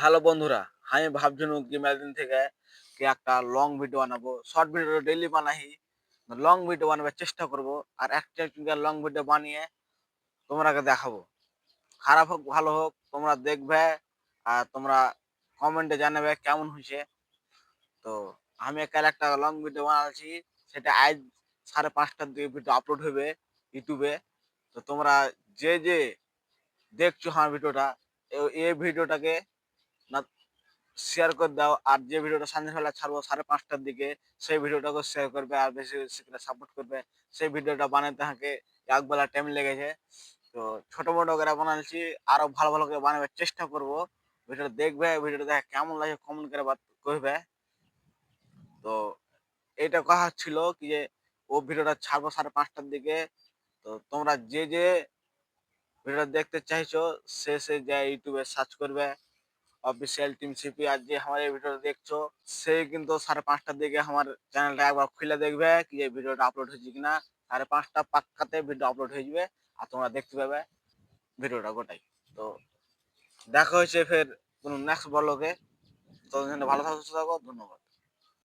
Hello বন্ধুরা, আমি ভাবছিনু কি মেলাদিন থেকে কি একটা লং ভিডিও বানাবো। শর্ট ভিডিও ডেইলি বানাই, লং ভিডিও বানাবার চেষ্টা করব। আর একটা লং ভিডিও বানিয়ে তোমরাকে দেখাবো। খারাপ হোক ভালো হোক তোমরা দেখবে আর তোমরা কমেন্টে জানাবে কেমন হইছে। তো আমি কাল একটা লং ভিডিও বানাচ্ছি, সেটা আজ 5:30টার দিকে ভিডিও আপলোড হবে ইউটিউবে। তো তোমরা যে দেখছো আমার ভিডিওটা, এই ভিডিওটাকে না শেয়ার করে দাও। আর যে ভিডিওটা সন্ধ্যাবেলা ছাড়বো 5:30টার দিকে, সেই ভিডিওটাকে শেয়ার করবে আর বেশি বেশি করে সাপোর্ট করবে। সেই ভিডিওটা বানাতে আমাকে একবেলা টাইম লেগেছে। তো ছোট মোটো করে বানাচ্ছি, আরো ভালো ভালো করে বানাবার চেষ্টা করব। ভিডিওটা দেখবে, ভিডিওটা দেখে কেমন লাগে কমেন্ট করে কইবে। তো এটা কথা ছিল কি যে ও ভিডিওটা ছাড়বো 5:30টার দিকে। তো তোমরা যে ভিডিওটা দেখতে চাইছো সে যে ইউটিউবে সার্চ করবে অফিসিয়াল টিম সিপি। আর যে আমার এই ভিডিওটা দেখছো সে কিন্তু 5:30টার দিকে আমার চ্যানেলটা একবার খুলে দেখবে কি এই ভিডিওটা আপলোড হয়েছে কিনা। 5:30টা পাক্কাতে ভিডিও আপলোড হয়ে যাবে আর তোমরা দেখতে পাবে ভিডিওটা গোটাই। তো দেখা হয়েছে ফের কোনো নেক্সট ব্লগে। ততদিন ভালো থাকো, সুস্থ থাকো, ধন্যবাদ।